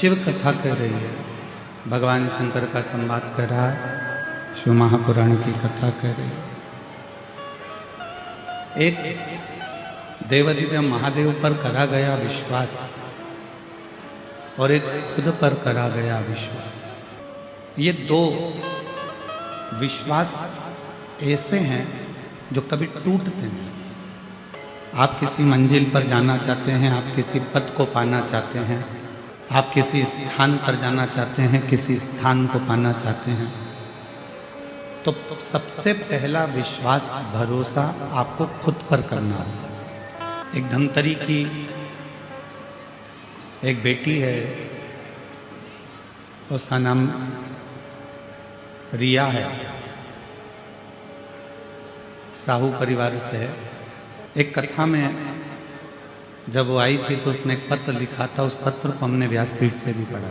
शिव कथा कह रही है, भगवान शंकर का संवाद कर रहा है, शिव महापुराण की कथा कह रही है। एक देवाधिदेव महादेव पर करा गया विश्वास और एक खुद पर करा गया विश्वास, ये दो विश्वास ऐसे हैं जो कभी टूटते नहीं। आप किसी मंजिल पर जाना चाहते हैं, आप किसी पद को पाना चाहते हैं, आप किसी स्थान पर जाना चाहते हैं, किसी स्थान को पाना चाहते हैं, तो सबसे पहला विश्वास भरोसा आपको खुद पर करना होगा। एक धमतरी की एक बेटी है, उसका नाम रिया है, साहू परिवार से है। एक कथा में जब वो आई थी तो उसने एक पत्र लिखा था, उस पत्र को हमने व्यासपीठ से भी पढ़ा।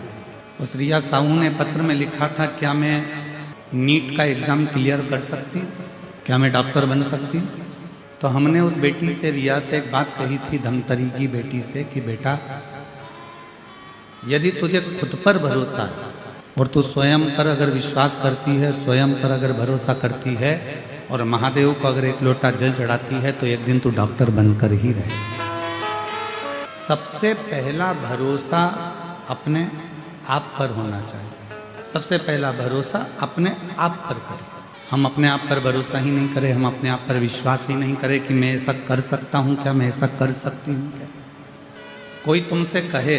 उस रिया साहू ने पत्र में लिखा था, क्या मैं नीट का एग्ज़ाम क्लियर कर सकती हूँ, क्या मैं डॉक्टर बन सकती हूँ? तो हमने उस बेटी से, रिया से एक बात कही थी, धमतरी की बेटी से, कि बेटा यदि तुझे खुद पर भरोसा है और तू स्वयं पर अगर विश्वास करती है, स्वयं पर अगर भरोसा करती है और महादेव को अगर एक लोटा जल चढ़ाती है, तो एक दिन तू डॉक्टर बनकर ही रहे। सबसे पहला भरोसा अपने आप पर होना चाहिए। सबसे पहला भरोसा अपने आप पर करें। हम अपने आप पर भरोसा ही नहीं करें, हम अपने आप पर विश्वास ही नहीं करें कि मैं ऐसा कर सकता हूँ क्या, मैं ऐसा कर सकती हूँ क्या। कोई तुमसे कहे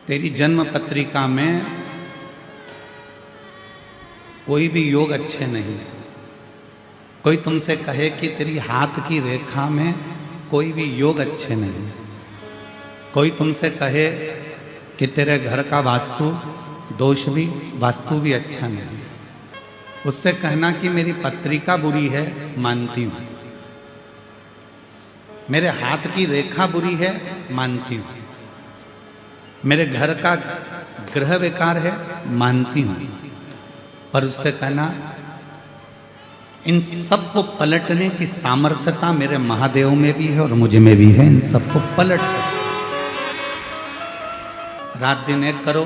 तेरी जन्म पत्रिका में कोई भी योग अच्छे नहीं है, कोई तुमसे कहे कि तेरी हाथ की रेखा में कोई भी योग अच्छे नहीं है, कोई तुमसे कहे कि तेरे घर का वास्तु भी अच्छा नहीं है, उससे कहना कि मेरी पत्रिका बुरी है, मानती हूँ, मेरे हाथ की रेखा बुरी है, मानती हूँ, मेरे घर का ग्रह विकार है, मानती हूँ, पर उससे कहना इन सब को पलटने की सामर्थ्यता मेरे महादेव में भी है और मुझ में भी है, इन सबको पलट सकते। रात दिन एक करो,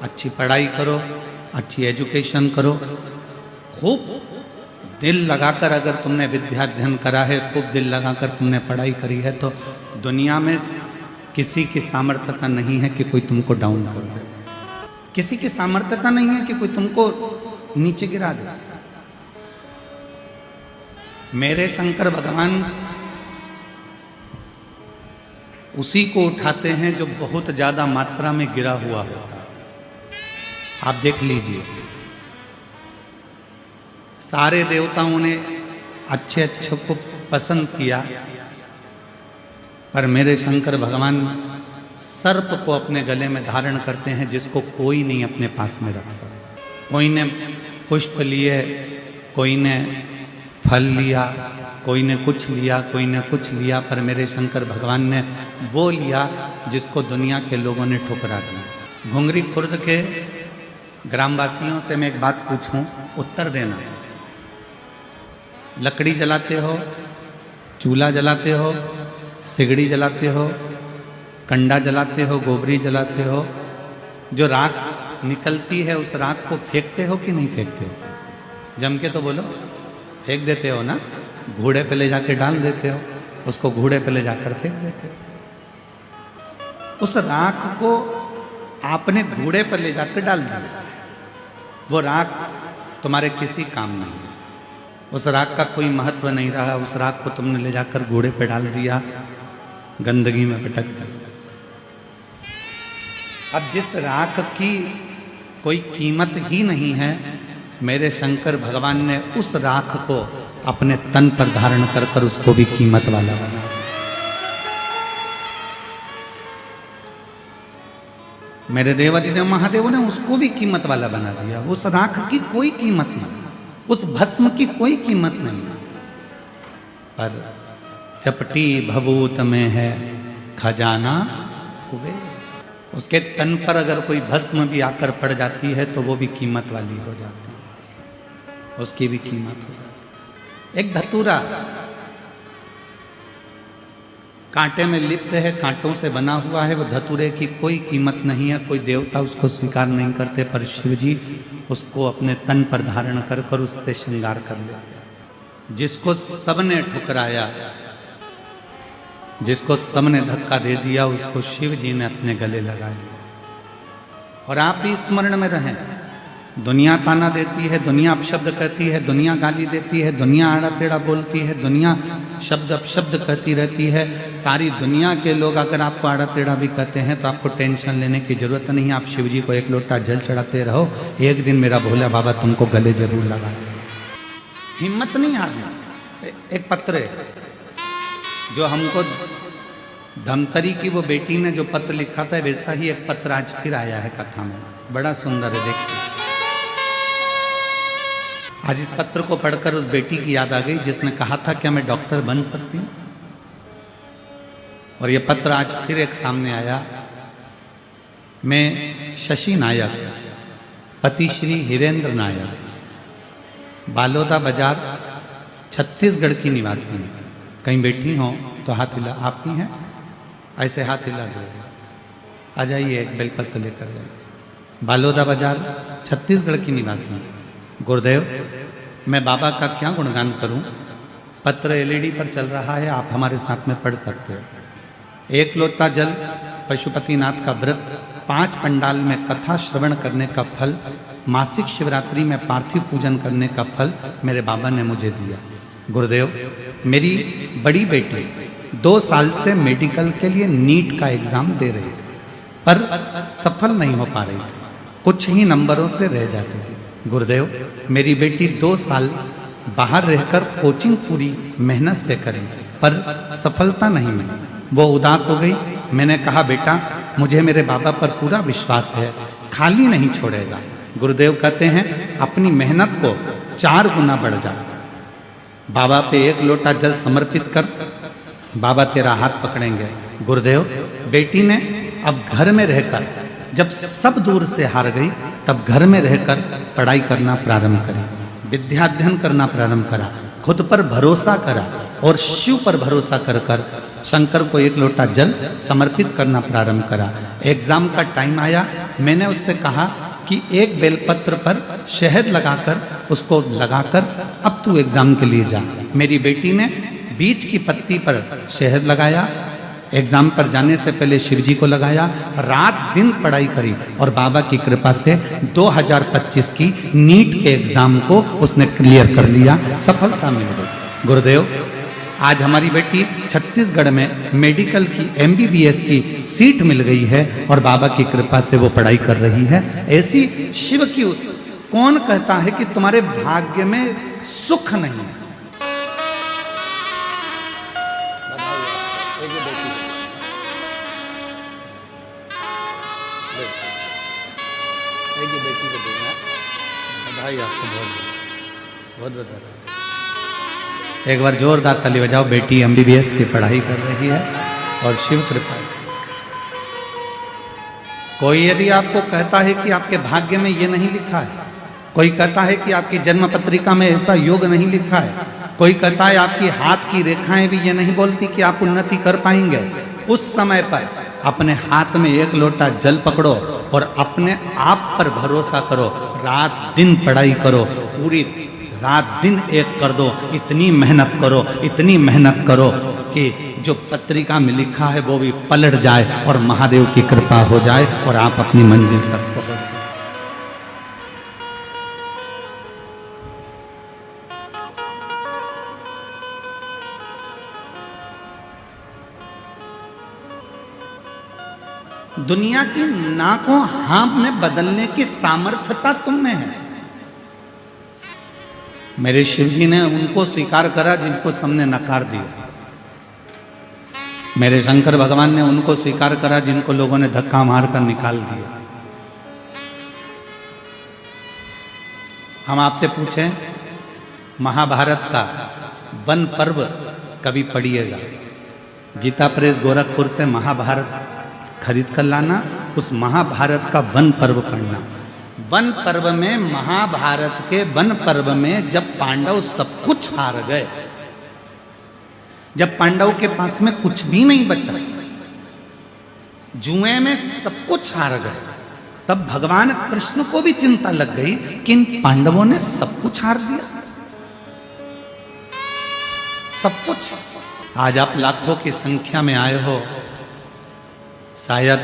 अच्छी पढ़ाई करो, अच्छी एजुकेशन करो, खूब दिल लगाकर अगर तुमने विद्याध्ययन करा है, खूब दिल लगाकर तुमने पढ़ाई करी है, तो दुनिया में किसी की सामर्थ्यता नहीं है कि कोई तुमको डाउन कर दे, किसी की सामर्थ्यता नहीं है कि कोई तुमको नीचे गिरा दे। मेरे शंकर भगवान उसी को उठाते हैं जो बहुत ज्यादा मात्रा में गिरा हुआ होता है। आप देख लीजिए, सारे देवताओं ने अच्छे अच्छे को पसंद किया, पर मेरे शंकर भगवान सर्प को अपने गले में धारण करते हैं, जिसको कोई नहीं अपने पास में रख सकता। कोई ने पुष्प लिए, कोई ने फल लिया, कोई ने कुछ लिया, कोई ने कुछ लिया, पर मेरे शंकर भगवान ने वो लिया जिसको दुनिया के लोगों ने ठुकरा दिया। घुंगरी खुर्द के ग्रामवासियों से मैं एक बात पूछूं, उत्तर देना। लकड़ी जलाते हो, चूल्हा जलाते हो, सिगड़ी जलाते हो, कंडा जलाते हो, गोबरी जलाते हो, जो राख निकलती है उस राख को फेंकते हो कि नहीं फेंकते हो? जम के तो बोलो, फेंक देते हो ना? घोड़े पे ले जाके डाल देते हो, उसको घोड़े पे ले जाकर फेंक देते हो। उस राख को आपने घोड़े पर ले जाकर डाल दिया, वो राख तुम्हारे किसी काम नहीं है, उस राख का कोई महत्व नहीं रहा, उस राख को तुमने ले जाकर घोड़े पे डाल दिया, गंदगी में पटक दिया। अब जिस राख की कोई कीमत ही नहीं है, मेरे शंकर भगवान ने उस राख को अपने तन पर धारण कर कर उसको भी कीमत वाला बना। मेरे देवाधिदेव महादेव ने उसको भी कीमत वाला बना दिया। उस राख की कोई कीमत नहीं, उस भस्म की कोई कीमत नहीं, पर चपटी भभूत में है खजाना कुबेर। उसके तन पर अगर कोई भस्म भी आकर पड़ जाती है तो वो भी कीमत वाली हो जाती है, उसकी भी कीमत हो जाती है। एक धतूरा कांटे में लिप्त है, कांटों से बना हुआ है, वो धतूरे की कोई कीमत नहीं है, कोई देवता उसको स्वीकार नहीं करते, पर शिव जी उसको अपने तन पर धारण कर कर उससे श्रृंगार कर लेते। जिसको सबने ठुकराया, जिसको सबने धक्का दे दिया, उसको शिव जी ने अपने गले लगा लिया। और आप भी स्मरण में रहें, दुनिया ताना देती है, दुनिया अपशब्द कहती है, दुनिया गाली देती है, दुनिया आड़ा टेढ़ा बोलती है, दुनिया शब्द अपशब्द कहती रहती है। सारी दुनिया के लोग अगर आपको आड़ा टेढ़ा भी कहते हैं तो आपको टेंशन लेने की जरूरत नहीं। आप शिव जी को एक लोटा जल चढ़ाते रहो, एक दिन मेरा भोला बाबा तुमको गले जरूर लगा देगा। हिम्मत नहीं हारना। एक पत्र है जो हमको धमतरी की वो बेटी ने जो पत्र लिखा था, वैसा ही एक पत्र आज फिर आया है कथा में, बड़ा सुंदर है, देखिए। आज इस पत्र को पढ़कर उस बेटी की याद आ गई जिसने कहा था क्या मैं डॉक्टर बन सकती हूं। और ये पत्र आज फिर एक सामने आया। मैं शशि नायक, पति श्री हिरेंद्र नायक, बालोदा बाजार, छत्तीसगढ़ की निवासी हूं। कहीं बैठी हो तो हाथ हिला, आप ही हैं, ऐसे हाथ हिला दो, आ जाइए, एक बेलपत्र लेकर जाइए। बालोदा बाजार, छत्तीसगढ़ की निवासी हूं। गुरुदेव, मैं बाबा का क्या गुणगान करूं। पत्र एलईडी पर चल रहा है, आप हमारे साथ में पढ़ सकते हो। एक लोटा जल, पशुपतिनाथ का व्रत, 5 पंडाल में कथा श्रवण करने का फल, मासिक शिवरात्रि में पार्थिव पूजन करने का फल मेरे बाबा ने मुझे दिया। गुरुदेव, मेरी बड़ी बेटी 2 साल से मेडिकल के लिए नीट का एग्जाम दे रही थी, पर सफल नहीं हो पा रही थी, कुछ ही नंबरों से रह जाती थी। गुरुदेव, मेरी बेटी 2 साल बाहर रहकर कोचिंग पूरी मेहनत से करी, पर सफलता नहीं मिली। वो उदास हो गई। मैंने कहा, बेटा मुझे मेरे बाबा पर पूरा विश्वास है, खाली नहीं छोड़ेगा। गुरुदेव कहते हैं, अपनी मेहनत को 4 गुना बढ़ जा। बाबा पे 1 लोटा जल समर्पित कर, बाबा तेरा हाथ पकड़ेंगे। गुरुदेव, बेटी ने अब घर में रहकर, जब सब दूर से हार गई, तब घर में रहकर पढ़ाई करना प्रारंभ करी, विद्याध्ययन करना प्रारंभ करा, खुद पर भरोसा करा और शिव पर भरोसा कर कर शंकर को 1 लोटा जल समर्पित करना प्रारंभ करा। एग्जाम का टाइम आया, मैंने उससे कहा कि 1 बेलपत्र पर शहद लगाकर उसको लगाकर अब तू एग्जाम के लिए जा। मेरी बेटी ने बीच की पत्ती पर शहद लगाया, एग्जाम पर जाने से पहले शिव जी को लगाया, रात दिन पढ़ाई करी और बाबा की कृपा से 2025 की नीट के एग्जाम को उसने क्लियर कर लिया, सफलता मिल गई। गुरुदेव, आज हमारी बेटी छत्तीसगढ़ में मेडिकल की MBBS की सीट मिल गई है और बाबा की कृपा से वो पढ़ाई कर रही है। ऐसी शिव की कौन कहता है कि तुम्हारे भाग्य में सुख नहीं है। बेटी को देना बधाई, आपको बहुत बहुत बधाई। एक बार जोरदार ताली बजाओ। बेटी MBBS की पढ़ाई कर रही है और शिव कृपा से। कोई यदि आपको कहता है कि आपके भाग्य में ये नहीं लिखा है, कोई कहता है कि आपकी जन्म पत्रिका में ऐसा योग नहीं लिखा है, कोई कहता है आपकी हाथ की रेखाएं भी ये नहीं बोलती कि आप उन्नति कर पाएंगे, उस समय पर अपने हाथ में 1 लोटा जल पकड़ो और अपने आप पर भरोसा करो, रात दिन पढ़ाई करो, पूरी रात दिन एक कर दो, इतनी मेहनत करो, इतनी मेहनत करो कि जो पत्रिका में लिखा है वो भी पलट जाए और महादेव की कृपा हो जाए और आप अपनी मंजिल तक पहुंच जाए। दुनिया की ना को हाँ में बदलने की सामर्थ्यता तुम में है। मेरे शिव जी ने उनको स्वीकार करा जिनको सबने नकार दिया। मेरे शंकर भगवान ने उनको स्वीकार करा जिनको लोगों ने धक्का मारकर निकाल दिया। हम आपसे पूछें, महाभारत का वन पर्व कभी पढ़िएगा। गीता प्रेस गोरखपुर से महाभारत खरीद कर लाना, उस महाभारत का वन पर्व पढ़ना। वन पर्व में, महाभारत के वन पर्व में जब पांडव सब कुछ हार गए, जब पांडवों के पास में कुछ भी नहीं बचा, जुए में सब कुछ हार गए, तब भगवान कृष्ण को भी चिंता लग गई कि इन पांडवों ने सब कुछ हार दिया, सब कुछ। आज आप लाखों की संख्या में आए हो, शायद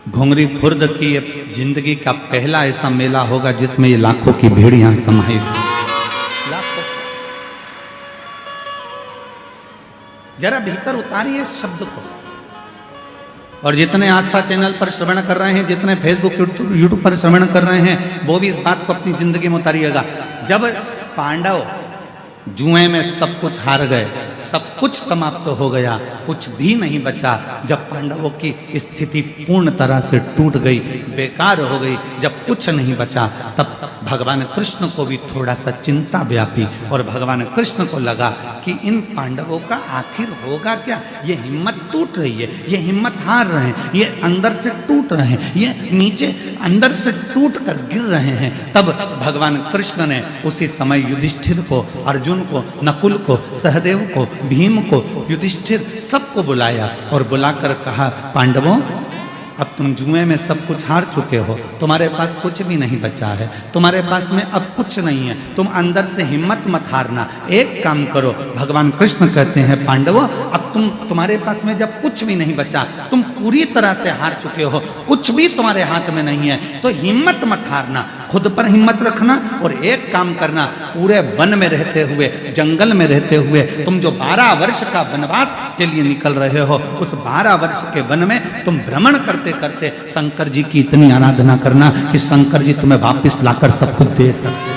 घुंगरी खुर्द की जिंदगी का पहला ऐसा मेला होगा जिसमें ये लाखों की भीड़ यहां समाई थी। जरा भीतर उतारिए इस शब्द को। और जितने आस्था चैनल पर श्रवण कर रहे हैं, जितने फेसबुक यूट्यूब पर श्रवण कर रहे हैं, वो भी इस बात को अपनी जिंदगी में उतारिएगा। जब पांडव जुए में सब कुछ हार गए, सब कुछ समाप्त हो गया, कुछ भी नहीं बचा, जब पांडवों की स्थिति पूर्ण तरह से टूट गई, बेकार हो गई, जब कुछ नहीं बचा, तब भगवान कृष्ण को भी थोड़ा सा चिंता व्यापी और भगवान कृष्ण को लगा कि इन पांडवों का आखिर होगा क्या। ये हिम्मत टूट रही है, ये हिम्मत हार रहे हैं, ये अंदर से टूट रहे हैं, ये नीचे अंदर से टूट कर गिर रहे हैं। तब भगवान कृष्ण ने उसी समय युधिष्ठिर को, अर्जुन को, नकुल को, सहदेव को, भीम को, युधिष्ठिर सबको बुलाया और बुलाकर कहा, पांडवों अब तुम जुए में सब कुछ हार चुके हो, तुम्हारे पास कुछ भी नहीं बचा है, तुम्हारे पास में अब कुछ नहीं है, तुम अंदर से हिम्मत मत हारना। एक काम करो, भगवान कृष्ण कहते हैं पांडवों अब तुम्हारे पास में जब कुछ भी नहीं बचा, तुम पूरी तरह से हार चुके हो, कुछ भी तुम्हारे हाथ में नहीं है, तो हिम्मत मत हारना, खुद पर हिम्मत रखना और एक काम करना, पूरे वन में रहते हुए, जंगल में रहते हुए, तुम जो 12 वर्ष का वनवास के लिए निकल रहे हो, उस 12 वर्ष के वन में तुम भ्रमण करते करते शंकर जी की इतनी आराधना करना कि शंकर जी तुम्हें वापस लाकर सब कुछ दे सके।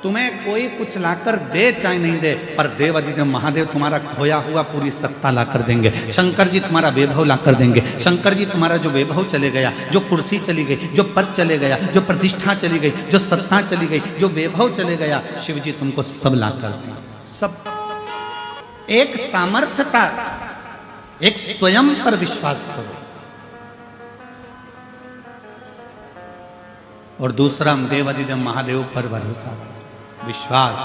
तुम्हें कोई कुछ लाकर दे चाहे नहीं दे, पर देव अधिदेव महादेव तुम्हारा खोया हुआ पूरी सत्ता लाकर देंगे। शंकर जी तुम्हारा वैभव लाकर देंगे। शंकर जी तुम्हारा जो वैभव चले गया, जो कुर्सी चली गई, जो पद चले गया, जो प्रतिष्ठा चली गई, जो सत्ता चली गई, जो वैभव चले गया, शिव जी तुमको सब लाकर देंगे। सब एक सामर्थ्यता, एक स्वयं पर विश्वास करो और दूसरा देव अधिदेव महादेव पर भरोसा करो। विश्वास,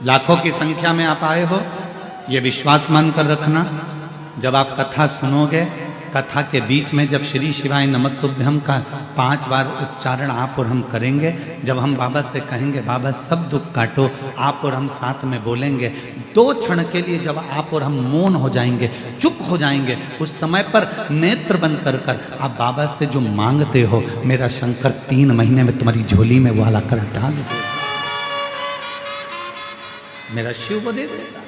लाखों की संख्या में आप आए हो, ये विश्वास मानकर रखना। जब आप कथा सुनोगे, कथा के बीच में जब श्री शिवाय नमस्तुभ्यम का 5 बार उच्चारण आप और हम करेंगे, जब हम बाबा से कहेंगे बाबा सब दुख काटो, आप और हम साथ में बोलेंगे, 2 क्षण के लिए जब आप और हम मौन हो जाएंगे, चुप हो जाएंगे, उस समय पर नेत्र बंद कर कर आप बाबा से जो मांगते हो, मेरा शंकर 3 महीने में तुम्हारी झोली में वो लाकर डाल दे, मेरा शिव वो दे देगा।